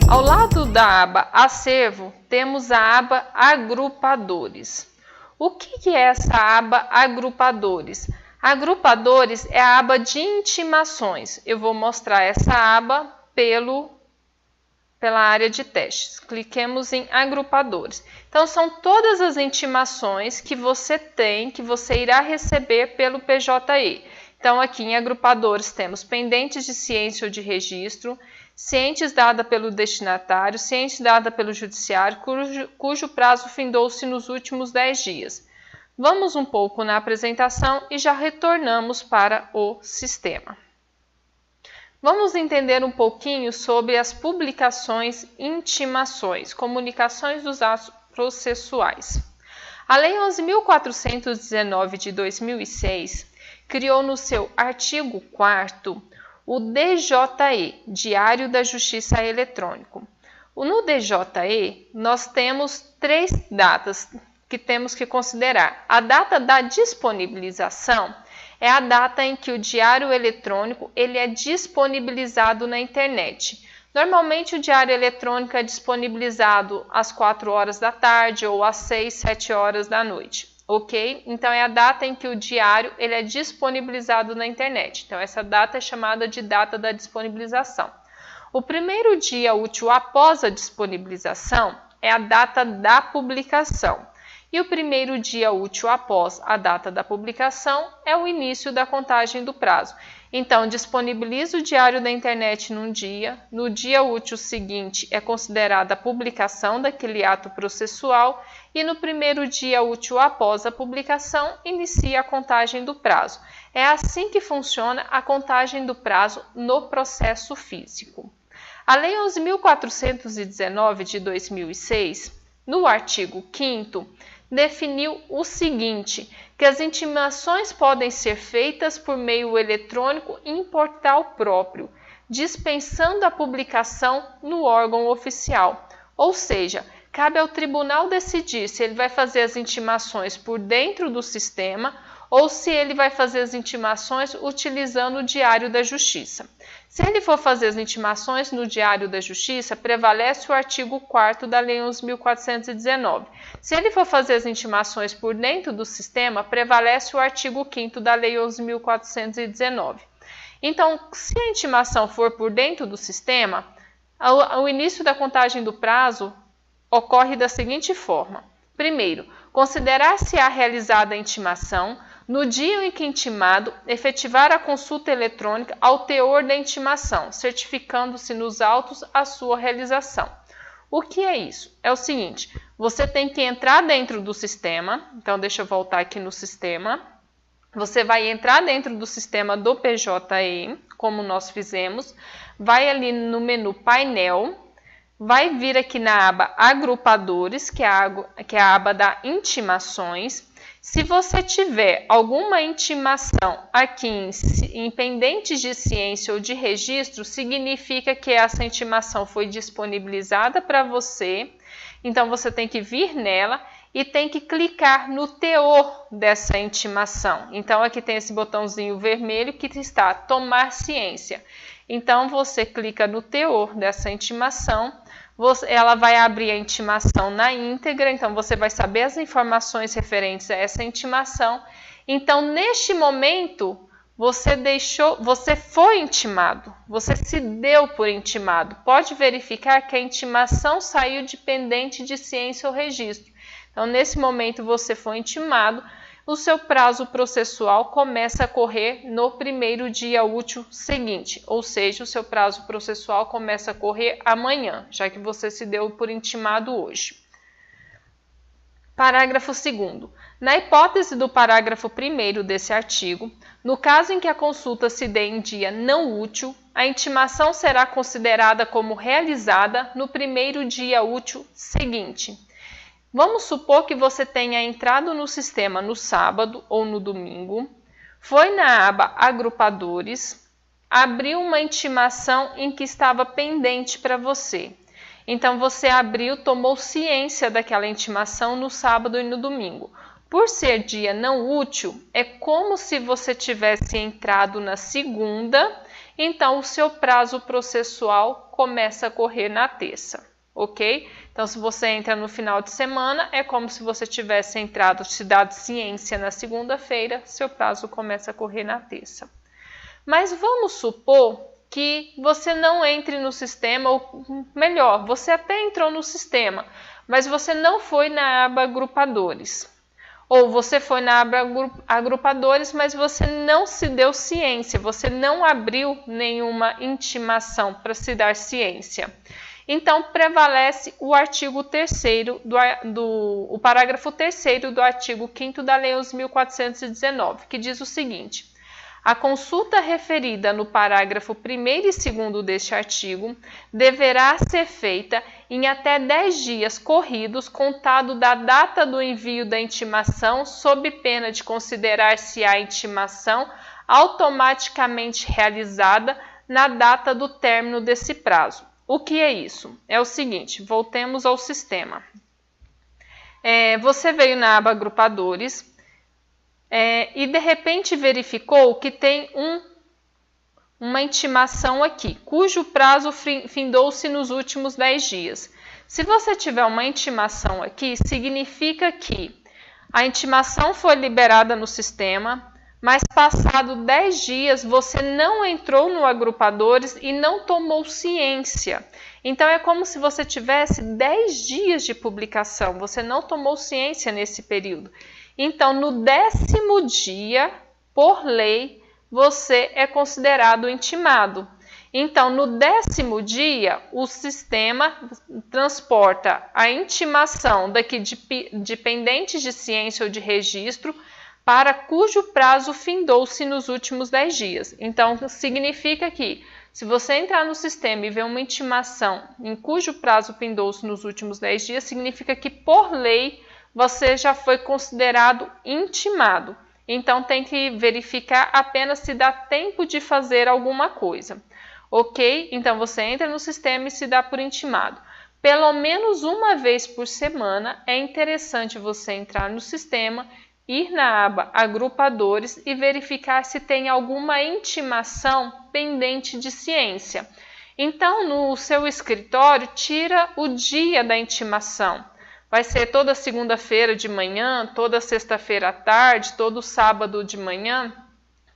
Ao lado da aba Acervo, temos a aba Agrupadores. O que é essa aba Agrupadores? Agrupadores é a aba de intimações. Eu vou mostrar essa aba pela área de testes. Cliquemos em Agrupadores. Então, são todas as intimações que você tem, que você irá receber pelo PJE. Então, aqui em Agrupadores temos pendentes de ciência ou de registro, cientes dada pelo destinatário, ciente dada pelo judiciário, cujo prazo findou-se nos últimos 10 dias. Vamos um pouco na apresentação e já retornamos para o sistema. Vamos entender um pouquinho sobre as publicações intimações, comunicações dos atos processuais. A Lei 11.419 de 2006 criou no seu artigo 4º o DJE, Diário da Justiça Eletrônico. No DJE, nós temos 3 datas que temos que considerar. A data da disponibilização é a data em que o diário eletrônico ele é disponibilizado na internet. Normalmente o diário eletrônico é disponibilizado às 4 horas da tarde ou às 6, 7 horas da noite. Ok? Então, é a data em que o diário ele é disponibilizado na internet. Então, essa data é chamada de data da disponibilização. O primeiro dia útil após a disponibilização é a data da publicação. E o primeiro dia útil após a data da publicação é o início da contagem do prazo. Então, disponibiliza o diário da internet num dia, no dia útil seguinte é considerada a publicação daquele ato processual e no primeiro dia útil após a publicação inicia a contagem do prazo. É assim que funciona a contagem do prazo no processo físico. A Lei 11.419 de 2006, no artigo 5º, definiu o seguinte, que as intimações podem ser feitas por meio eletrônico em portal próprio, dispensando a publicação no órgão oficial. Ou seja, cabe ao tribunal decidir se ele vai fazer as intimações por dentro do sistema ou se ele vai fazer as intimações utilizando o Diário da Justiça. Se ele for fazer as intimações no Diário da Justiça, prevalece o artigo 4º da Lei 11.419. Se ele for fazer as intimações por dentro do sistema, prevalece o artigo 5º da Lei 11.419. Então, se a intimação for por dentro do sistema, o início da contagem do prazo ocorre da seguinte forma. Primeiro, considerar-se-á realizada a intimação no dia em que intimado efetivar a consulta eletrônica ao teor da intimação, certificando-se nos autos a sua realização. O que é isso? É o seguinte, você tem que entrar dentro do sistema, então deixa eu voltar aqui no sistema, você vai entrar dentro do sistema do PJE, como nós fizemos, vai ali no menu painel, vai vir aqui na aba Agrupadores, que é a aba da intimações. Se você tiver alguma intimação aqui em pendentes de ciência ou de registro, significa que essa intimação foi disponibilizada para você. Então, você tem que vir nela e tem que clicar no teor dessa intimação. Então, aqui tem esse botãozinho vermelho que está tomar ciência. Então, você clica no teor dessa intimação. Ela vai abrir a intimação na íntegra, então você vai saber as informações referentes a essa intimação. Então, neste momento, você foi intimado, você se deu por intimado. Pode verificar que a intimação saiu de pendente de ciência ou registro. Então, nesse momento, você foi intimado. O seu prazo processual começa a correr no primeiro dia útil seguinte, ou seja, o seu prazo processual começa a correr amanhã, já que você se deu por intimado hoje. Parágrafo 2º. Na hipótese do parágrafo 1º desse artigo, no caso em que a consulta se dê em dia não útil, a intimação será considerada como realizada no primeiro dia útil seguinte. Vamos supor que você tenha entrado no sistema no sábado ou no domingo, foi na aba Agrupadores, abriu uma intimação em que estava pendente para você. Então, você abriu, tomou ciência daquela intimação no sábado e no domingo. Por ser dia não útil, é como se você tivesse entrado na segunda então o seu prazo processual começa a correr na terça, ok? Então, se você entra no final de semana, é como se você tivesse entrado, te dado ciência na segunda-feira, seu prazo começa a correr na terça. Mas vamos supor que você não entre no sistema, ou melhor, você até entrou no sistema, mas você não foi na aba agrupadores. Ou você foi na aba agrupadores, mas você não se deu ciência, você não abriu nenhuma intimação para se dar ciência. Então, prevalece o artigo 3º o parágrafo 3º do artigo 5º da Lei 11.419, que diz o seguinte: a consulta referida no parágrafo 1º e 2º deste artigo deverá ser feita em até 10 dias corridos, contado da data do envio da intimação, sob pena de considerar-se a intimação automaticamente realizada na data do término desse prazo. O que é isso? É o seguinte, voltemos ao sistema. Você veio na aba agrupadores e de repente verificou que tem uma intimação aqui, cujo prazo findou-se nos últimos 10 dias. Se você tiver uma intimação aqui, significa que a intimação foi liberada no sistema, mas passado 10 dias você não entrou no agrupadores e não tomou ciência. Então é como se você tivesse 10 dias de publicação, você não tomou ciência nesse período. Então no 10º dia, por lei, você é considerado intimado. Então no 10º dia, o sistema transporta a intimação daqui de pendentes de ciência ou de registro para cujo prazo findou-se nos últimos 10 dias. Então, significa que, se você entrar no sistema e ver uma intimação em cujo prazo findou-se nos últimos 10 dias, significa que, por lei, você já foi considerado intimado. Então, tem que verificar apenas se dá tempo de fazer alguma coisa. Ok? Então, você entra no sistema e se dá por intimado. Pelo menos uma vez por semana, é interessante você entrar no sistema, ir na aba agrupadores e verificar se tem alguma intimação pendente de ciência. Então, no seu escritório, tira o dia da intimação. Vai ser toda segunda-feira de manhã, toda sexta-feira à tarde, todo sábado de manhã.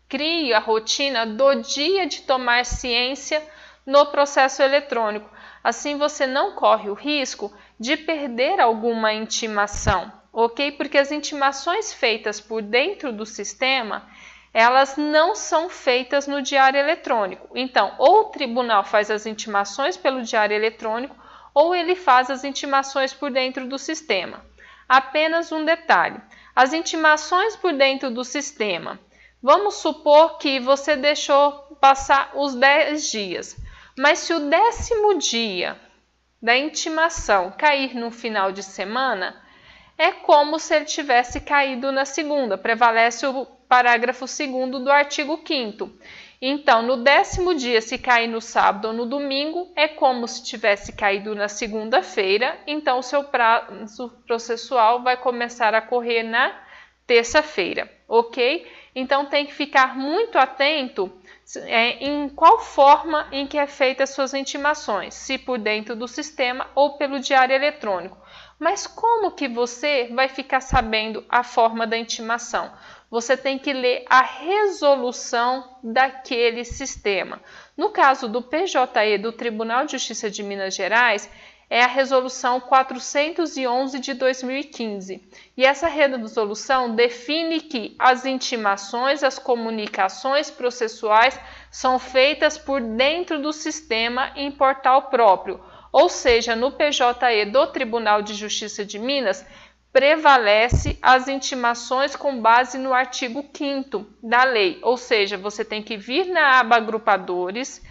Crie a rotina do dia de tomar ciência no processo eletrônico. Assim, você não corre o risco de perder alguma intimação. Ok? Porque as intimações feitas por dentro do sistema, elas não são feitas no diário eletrônico. Então, ou o tribunal faz as intimações pelo diário eletrônico, ou ele faz as intimações por dentro do sistema. Apenas um detalhe: as intimações por dentro do sistema, vamos supor que você deixou passar os 10 dias, mas se o 10º dia da intimação cair no final de semana, é como se ele tivesse caído na segunda, prevalece o parágrafo 2º do artigo 5º. Então, no 10º dia, se cair no sábado ou no domingo, é como se tivesse caído na segunda-feira, então o seu prazo processual vai começar a correr na terça-feira, ok? Então, tem que ficar muito atento em qual forma em que é feita as suas intimações, se por dentro do sistema ou pelo diário eletrônico. Mas como que você vai ficar sabendo a forma da intimação? Você tem que ler a resolução daquele sistema. No caso do PJE, do Tribunal de Justiça de Minas Gerais, é a resolução 411 de 2015. E essa resolução define que as intimações, as comunicações processuais são feitas por dentro do sistema em portal próprio. Ou seja, no PJE do Tribunal de Justiça de Minas, prevalece as intimações com base no artigo 5º da lei. Ou seja, você tem que vir na aba agrupadores,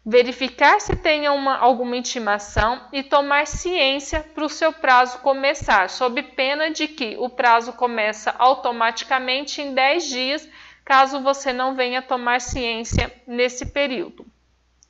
verificar se tem alguma intimação e tomar ciência para o seu prazo começar, sob pena de que o prazo começa automaticamente em 10 dias, caso você não venha tomar ciência nesse período.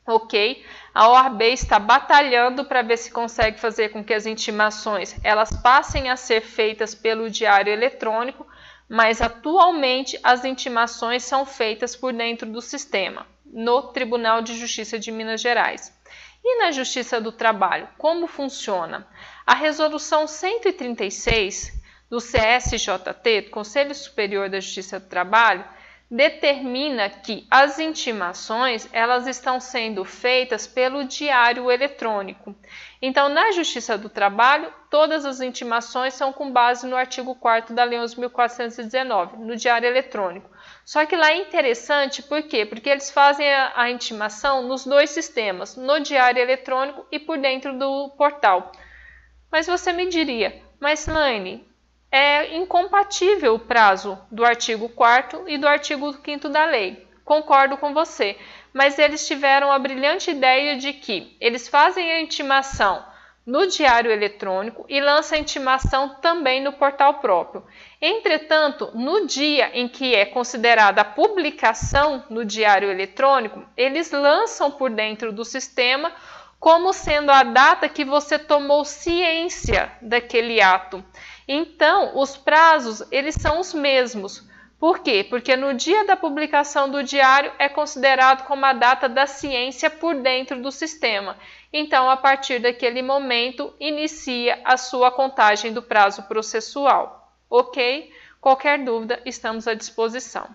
Ok? A OAB está batalhando para ver se consegue fazer com que as intimações elas passem a ser feitas pelo diário eletrônico, mas atualmente as intimações são feitas por dentro do sistema. no Tribunal de Justiça de Minas Gerais. E na Justiça do Trabalho, como funciona? A Resolução 136 do CSJT, do Conselho Superior da Justiça do Trabalho, determina que as intimações elas estão sendo feitas pelo diário eletrônico. Então, na Justiça do Trabalho, todas as intimações são com base no artigo 4º da Lei 11.419, no diário eletrônico. Só que lá é interessante, por quê? Porque eles fazem a intimação nos dois sistemas, no diário eletrônico e por dentro do portal. Mas você me diria, mas Laine, é incompatível o prazo do artigo 4º e do artigo 5º da lei. Concordo com você, mas eles tiveram a brilhante ideia de que eles fazem a intimação no diário eletrônico e lançam a intimação também no portal próprio. Entretanto, no dia em que é considerada a publicação no diário eletrônico, eles lançam por dentro do sistema como sendo a data que você tomou ciência daquele ato. Então, os prazos, eles são os mesmos. Por quê? Porque no dia da publicação do diário é considerado como a data da ciência por dentro do sistema. Então, a partir daquele momento, inicia a sua contagem do prazo processual. Ok? Qualquer dúvida, estamos à disposição.